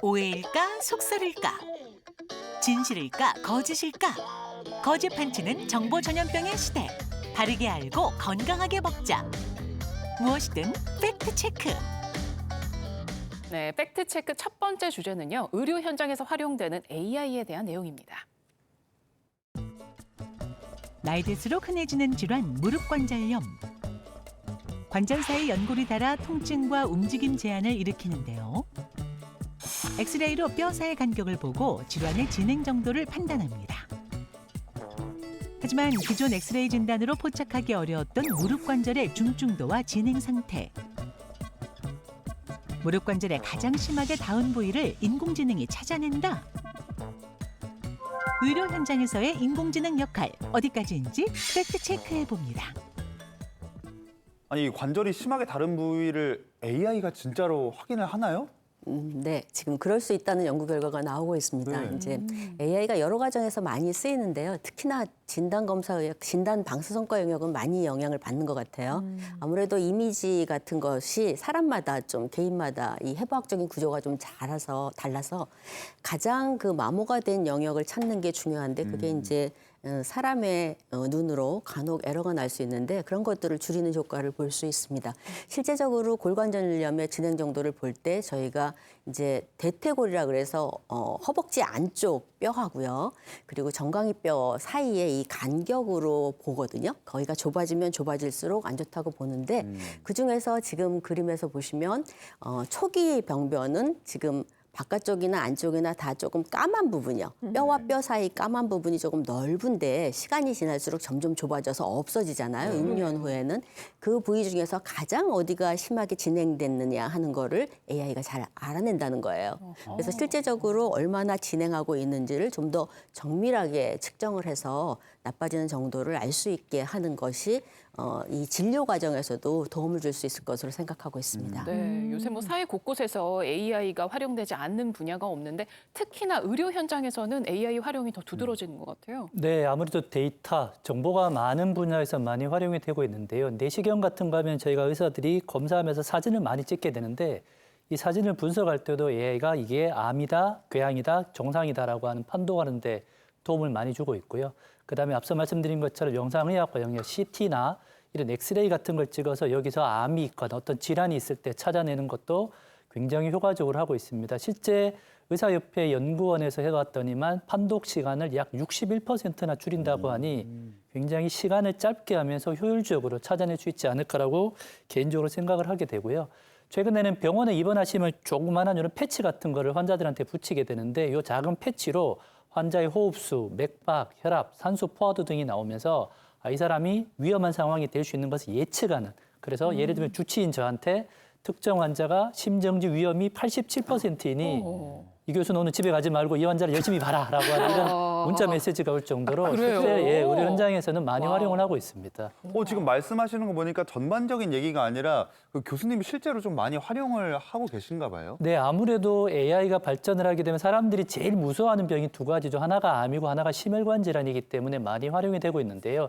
오해일까 속설일까? 진실일까 거짓일까? 거짓 판치는 정보 전염병의 시대. 바르게 알고 건강하게 먹자. 무엇이든 팩트 체크. 네, 팩트 체크 첫 번째 주제는요. 의료 현장에서 활용되는 AI에 대한 내용입니다. 나이 들수록 흔해지는 질환 무릎 관절염. 관절 사이 연골이 닳아 통증과 움직임 제한을 일으키는데요. 엑스레이로 뼈 사이 간격을 보고 질환의 진행 정도를 판단합니다. 하지만 기존 엑스레이 진단으로 포착하기 어려웠던 무릎 관절의 중증도와 진행 상태. 무릎 관절의 가장 심하게 닿은 부위를 인공지능이 찾아낸다. 의료 현장에서의 인공지능 역할 어디까지인지 팩트 체크해 봅니다. 아니, 관절이 심하게 다른 부위를 AI가 진짜로 확인을 하나요? 네, 지금 그럴 수 있다는 연구 결과가 나오고 있습니다. 네. 이제 AI가 여러 과정에서 많이 쓰이는데요. 특히나 진단 검사, 진단 방사선과 영역은 많이 영향을 받는 것 같아요. 아무래도 이미지 같은 것이 사람마다 좀 개인마다 이 해부학적인 구조가 좀 달라서 가장 그 마모가 된 영역을 찾는 게 중요한데 그게 이제 사람의 눈으로 간혹 에러가 날 수 있는데 그런 것들을 줄이는 효과를 볼 수 있습니다. 실제적으로 골관절염의 진행 정도를 볼 때 저희가 이제 대퇴골이라 그래서 허벅지 안쪽 뼈하고요. 그리고 정강이뼈 사이에 이 간격으로 보거든요. 거기가 좁아지면 좁아질수록 안 좋다고 보는데 그중에서 지금 그림에서 보시면 초기 병변은 지금 바깥쪽이나 안쪽이나 다 조금 까만 부분이요. 뼈와 뼈 사이 까만 부분이 조금 넓은데 시간이 지날수록 점점 좁아져서 없어지잖아요. 6년 후에는. 그 부위 중에서 가장 어디가 심하게 진행됐느냐 하는 거를 AI가 잘 알아낸다는 거예요. 그래서 실제적으로 얼마나 진행하고 있는지를 좀 더 정밀하게 측정을 해서 나빠지는 정도를 알 수 있게 하는 것이 이 진료 과정에서도 도움을 줄 수 있을 것으로 생각하고 있습니다. 네, 요새 뭐 사회 곳곳에서 AI가 활용되지 않는 분야가 없는데 특히나 의료 현장에서는 AI 활용이 더 두드러지는 것 같아요. 네, 아무래도 데이터, 정보가 많은 분야에서 많이 활용이 되고 있는데요. 내시경 같은 거 하면 저희가 의사들이 검사하면서 사진을 많이 찍게 되는데 이 사진을 분석할 때도 AI가 이게 암이다, 궤양이다, 정상이다라고 하는 판독하는 데 도움을 많이 주고 있고요. 그다음에 앞서 말씀드린 것처럼 영상의학과 영역 CT나 이런 엑스레이 같은 걸 찍어서 여기서 암이 있거나 어떤 질환이 있을 때 찾아내는 것도 굉장히 효과적으로 하고 있습니다. 실제 의사협회 연구원에서 해봤더니만 판독 시간을 약 61%나 줄인다고 하니 굉장히 시간을 짧게 하면서 효율적으로 찾아낼 수 있지 않을까라고 개인적으로 생각을 하게 되고요. 최근에는 병원에 입원하시면 조그만한 이런 패치 같은 거를 환자들한테 붙이게 되는데 이 작은 패치로 환자의 호흡수, 맥박, 혈압, 산소 포화도 등이 나오면서 이 사람이 위험한 상황이 될 수 있는 것을 예측하는. 그래서 예를 들면 주치인 저한테 특정 환자가 심정지 위험이 87%이니 이 교수는 오늘 집에 가지 말고 이 환자를 열심히 봐라라고 하는 이런 문자 메시지가 올 정도로 실제 우리 현장에서는 많이 활용을 하고 있습니다. 지금 말씀하시는 거 보니까 전반적인 얘기가 아니라 그 교수님이 실제로 좀 많이 활용을 하고 계신가 봐요. 네, 아무래도 AI가 발전을 하게 되면 사람들이 제일 무서워하는 병이 두 가지죠. 하나가 암이고 하나가 심혈관 질환이기 때문에 많이 활용이 되고 있는데요.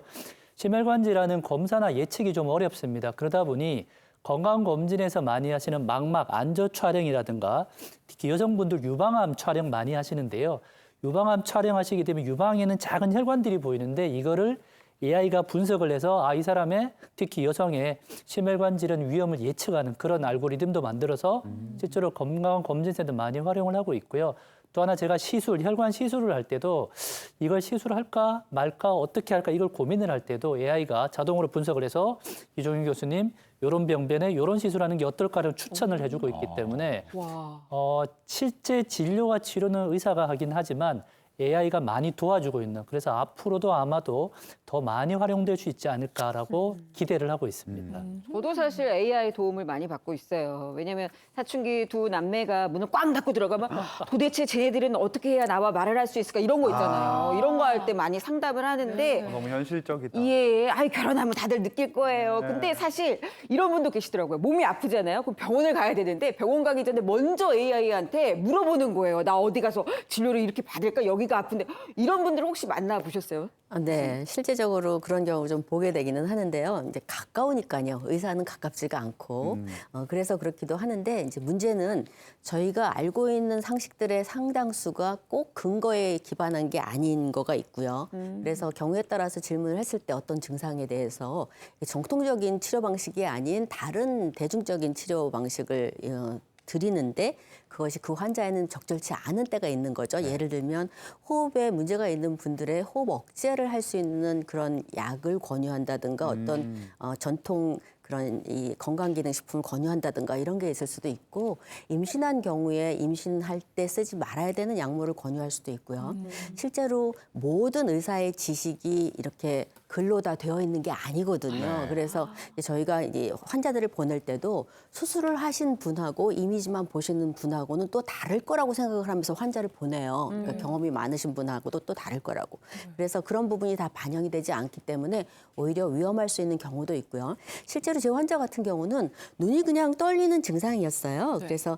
심혈관 질환은 검사나 예측이 좀 어렵습니다. 그러다 보니 건강검진에서 많이 하시는 망막 안저 촬영이라든가 특히 여성분들 유방암 촬영 많이 하시는데요. 유방암 촬영하시게 되면 유방에는 작은 혈관들이 보이는데 이거를 AI가 분석을 해서 이 사람의 특히 여성의 심혈관 질환 위험을 예측하는 그런 알고리즘도 만들어서 실제로 건강검진센터 많이 활용을 하고 있고요. 또 하나 제가 혈관 시술을 할 때도 이걸 시술할까 말까 어떻게 할까 이걸 고민을 할 때도 AI가 자동으로 분석을 해서 이종윤 교수님 이런 병변에 이런 시술하는 게 어떨까를 추천을 해주고 있기 때문에 실제 진료와 치료는 의사가 하긴 하지만 AI가 많이 도와주고 있는 그래서 앞으로도 아마도 더 많이 활용될 수 있지 않을까라고 기대를 하고 있습니다. 저도 사실 AI 도움을 많이 받고 있어요. 왜냐하면 사춘기 두 남매가 문을 꽝 닫고 들어가면 도대체 쟤네들은 어떻게 해야 나와 말을 할 수 있을까 이런 거 있잖아요. 이런 거 할 때 많이 상담을 하는데 너무 현실적이다. 예, 결혼하면 다들 느낄 거예요. 근데 사실 이런 분도 계시더라고요. 몸이 아프잖아요. 그럼 병원을 가야 되는데 병원 가기 전에 먼저 AI한테 물어보는 거예요. 나 어디 가서 진료를 이렇게 받을까? 여기 어디가 아픈데 이런 분들 혹시 만나 보셨어요? 네, 실제적으로 그런 경우 좀 보게 되기는 하는데요. 이제 가까우니까요. 의사는 가깝지가 않고 그래서 그렇기도 하는데 이제 문제는 저희가 알고 있는 상식들의 상당수가 꼭 근거에 기반한 게 아닌 거가 있고요. 그래서 경우에 따라서 질문을 했을 때 어떤 증상에 대해서 정통적인 치료 방식이 아닌 다른 대중적인 치료 방식을 드리는데 그것이 그 환자에는 적절치 않은 때가 있는 거죠. 예를 들면 호흡에 문제가 있는 분들의 호흡 억제를 할 수 있는 그런 약을 권유한다든가 어떤 전통 그런 이 건강기능식품을 권유한다든가 이런 게 있을 수도 있고 임신한 경우에 임신할 때 쓰지 말아야 되는 약물을 권유할 수도 있고요. 실제로 모든 의사의 지식이 이렇게 글로 다 되어 있는 게 아니거든요. 그래서 저희가 이제 환자들을 보낼 때도 수술을 하신 분하고 이미지만 보시는 분하고는 또 다를 거라고 생각을 하면서 환자를 보내요. 그러니까 경험이 많으신 분하고도 또 다를 거라고. 그래서 그런 부분이 다 반영이 되지 않기 때문에 오히려 위험할 수 있는 경우도 있고요. 실제로 제 환자 같은 경우는 눈이 그냥 떨리는 증상이었어요. 그래서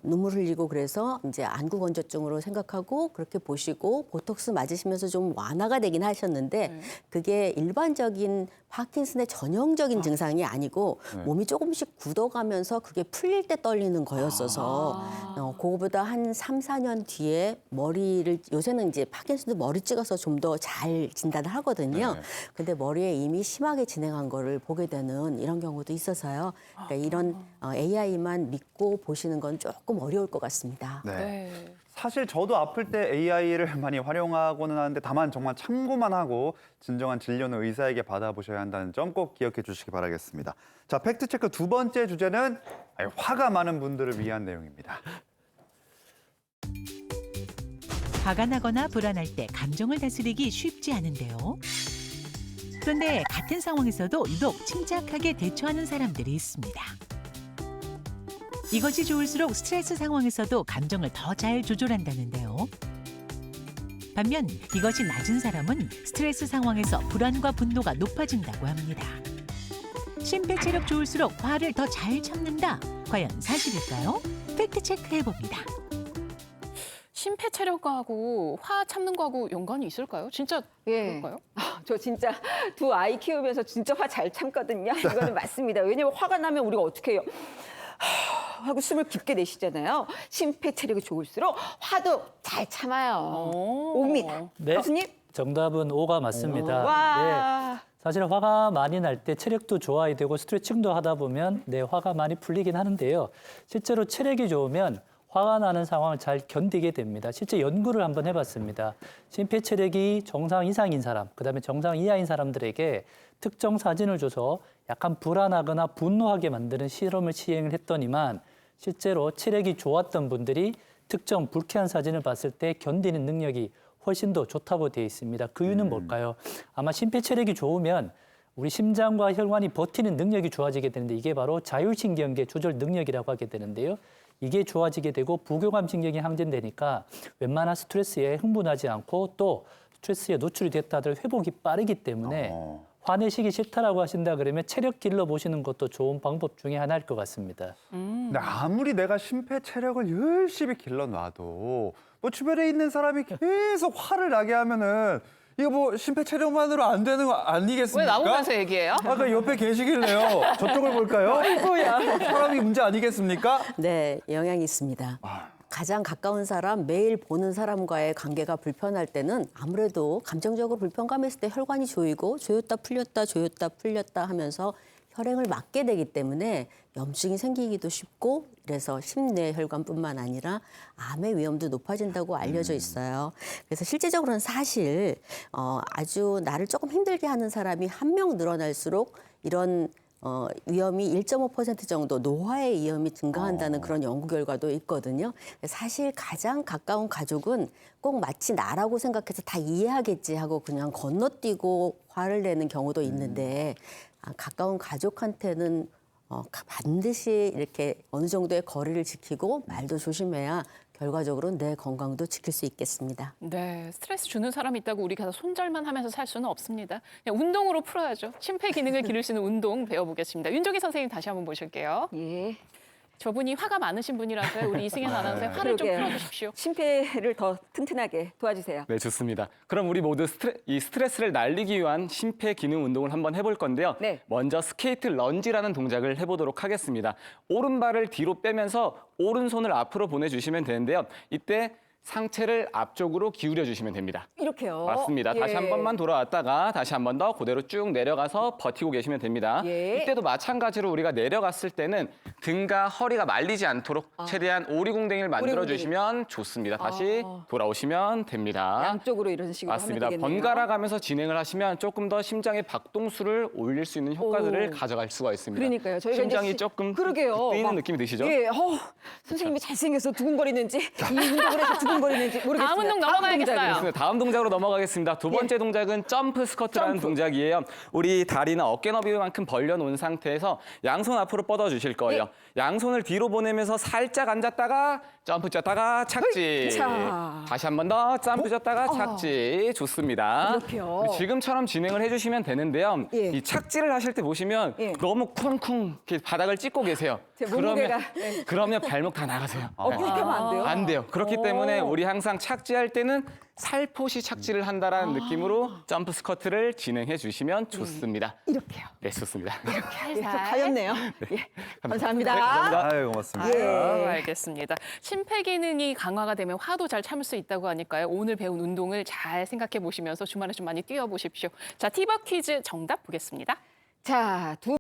눈물 흘리고 그래서 이제 안구 건조증으로 생각하고 그렇게 보시고 보톡스 맞으시면서 좀 완화가 되긴 하셨는데 그게 일반적인 파킨슨의 전형적인 증상이 아니고 몸이 조금씩 굳어가면서 그게 풀릴 때 떨리는 거였어서 그거보다 한 3, 4년 뒤에 머리를 요새는 이제 파킨슨도 머리 찍어서 좀 더 잘 진단을 하거든요. 근데 머리에 이미 심하게 진행한 거를 보게 되는 이런 경우도 있어서요. 그러니까 이런 AI만 믿고 보시는 건 조금 어려울 것 같습니다. 네. 사실 저도 아플 때 AI를 많이 활용하고는 하는데 다만 정말 참고만 하고 진정한 진료는 의사에게 받아보셔야 한다는 점 꼭 기억해 주시기 바라겠습니다. 자, 팩트체크 두 번째 주제는 화가 많은 분들을 위한 내용입니다. 화가 나거나 불안할 때 감정을 다스리기 쉽지 않은데요. 그런데 같은 상황에서도 유독 침착하게 대처하는 사람들이 있습니다. 이것이 좋을수록 스트레스 상황에서도 감정을 더 잘 조절한다는데요. 반면 이것이 낮은 사람은 스트레스 상황에서 불안과 분노가 높아진다고 합니다. 심폐체력 좋을수록 화를 더 잘 참는다. 과연 사실일까요? 팩트체크 해봅니다. 심폐체력하고 화 참는 거하고 연관이 있을까요? 진짜 그럴까요? 저 진짜 두 아이 키우면서 진짜 화 잘 참거든요. 이거는 맞습니다. 왜냐면 화가 나면 우리가 어떻게 해요? 하고 숨을 깊게 내쉬잖아요. 심폐체력이 좋을수록 화도 잘 참아요. 옵니다. 네. 교수님? 정답은 O가 맞습니다. 네. 와. 사실 화가 많이 날 때 체력도 좋아야 되고 스트레칭도 하다 보면 화가 많이 풀리긴 하는데요. 실제로 체력이 좋으면 화가 나는 상황을 잘 견디게 됩니다. 실제 연구를 한번 해봤습니다. 심폐체력이 정상 이상인 사람, 그다음에 정상 이하인 사람들에게 특정 사진을 줘서 약간 불안하거나 분노하게 만드는 실험을 시행을 했더니만 실제로 체력이 좋았던 분들이 특정 불쾌한 사진을 봤을 때 견디는 능력이 훨씬 더 좋다고 되어 있습니다. 그 이유는 뭘까요? 아마 심폐체력이 좋으면 우리 심장과 혈관이 버티는 능력이 좋아지게 되는데 이게 바로 자율신경계 조절 능력이라고 하게 되는데요. 이게 좋아지게 되고 부교감 신경이 항진되니까 웬만한 스트레스에 흥분하지 않고 또 스트레스에 노출이 됐다 하더라도 회복이 빠르기 때문에 화내시기 싫다라고 하신다 그러면 체력 길러 보시는 것도 좋은 방법 중에 하나일 것 같습니다. 근데 아무리 내가 심폐체력을 열심히 길러놔도 뭐 주변에 있는 사람이 계속 화를 나게 하면은 이거 뭐 심폐체력만으로 안 되는 거 아니겠습니까? 왜 나오면서 얘기해요? 아까 옆에 계시길래요. 저쪽을 볼까요? 아이고야. 사람이 문제 아니겠습니까? 네, 영향이 있습니다. 가장 가까운 사람, 매일 보는 사람과의 관계가 불편할 때는 아무래도 감정적으로 불편감이 있을 때 혈관이 조이고 조였다 풀렸다 조였다 풀렸다 하면서 혈행을 막게 되기 때문에 염증이 생기기도 쉽고 그래서 심뇌혈관뿐만 아니라 암의 위험도 높아진다고 알려져 있어요. 그래서 실제적으로는 사실 아주 나를 조금 힘들게 하는 사람이 한 명 늘어날수록 이런 위험이 1.5% 정도 노화의 위험이 증가한다는 그런 연구 결과도 있거든요. 사실 가장 가까운 가족은 꼭 마치 나라고 생각해서 다 이해하겠지 하고 그냥 건너뛰고 화를 내는 경우도 있는데 가까운 가족한테는 반드시 이렇게 어느 정도의 거리를 지키고 말도 조심해야 결과적으로 내 건강도 지킬 수 있겠습니다. 네, 스트레스 주는 사람이 있다고 우리 가서 손절만 하면서 살 수는 없습니다. 그냥 운동으로 풀어야죠. 심폐 기능을 기를 수 있는 운동 배워보겠습니다. 윤종희 선생님 다시 한번 모실게요. 예. 저분이 화가 많으신 분이라서요. 우리 이승현 아나운서의 화를 좀 그러게요. 풀어주십시오. 심폐를 더 튼튼하게 도와주세요. 네, 좋습니다. 그럼 우리 모두 이 스트레스를 날리기 위한 심폐 기능 운동을 한번 해볼 건데요. 네. 먼저 스케이트 런지라는 동작을 해보도록 하겠습니다. 오른발을 뒤로 빼면서 오른손을 앞으로 보내주시면 되는데요. 이때 상체를 앞쪽으로 기울여 주시면 됩니다. 이렇게요. 맞습니다. 다시 예. 한 번만 돌아왔다가 다시 한 번 더 그대로 쭉 내려가서 버티고 계시면 됩니다. 예. 이때도 마찬가지로 우리가 내려갔을 때는 등과 허리가 말리지 않도록 최대한 오리궁뎅이를 만들어주시면 좋습니다. 다시 돌아오시면 됩니다. 양쪽으로 이런 식으로 맞습니다. 하면 되겠네요. 번갈아 가면서 진행을 하시면 조금 더 심장의 박동수를 올릴 수 있는 효과들을 가져갈 수가 있습니다. 그러니까요. 저희가 심장이 이제 조금 그러게요. 뛰는 막, 느낌이 드시죠? 예, 선생님이 잘생겨서 두근거리는지 이 운동을 해서 두근거리는지 모르겠습니다. 다음 운동 넘어가야겠어요. 동작이요. 좋습니다. 다음 동작으로 넘어가겠습니다. 두 번째 동작은 점프 스쿼트라는 점프. 동작이에요. 우리 다리는 어깨 너비만큼 벌려놓은 상태에서 양손 앞으로 뻗어주실 거예요. 양손을 뒤로 보내면서 살짝 앉았다가 점프 쪘다가 착지. 자. 다시 한 번 더 점프 쪘다가 착지. 좋습니다. 이렇게요. 우리 지금처럼 진행을 해주시면 되는데요. 예. 이 착지를 하실 때 보시면 예. 너무 쿵쿵 이렇게 바닥을 찍고 계세요. 제 몸무게가, 그러면 발목 다 나가세요. 그렇게 하면 안 돼요? 안 돼요. 그렇기 오. 때문에 우리 항상 착지할 때는 살포시 착지를 한다라는 느낌으로 점프 스쿼트를 진행해 주시면 좋습니다. 이렇게요. 네, 좋습니다. 예, 저 가였네요. 예, 감사합니다. 아유, 고맙습니다. 예. 알겠습니다. 심폐 기능이 강화가 되면 화도 잘 참을 수 있다고 하니까요. 오늘 배운 운동을 잘 생각해 보시면서 주말에 좀 많이 뛰어보십시오. 자, 티버 퀴즈 정답 보겠습니다. 자, 두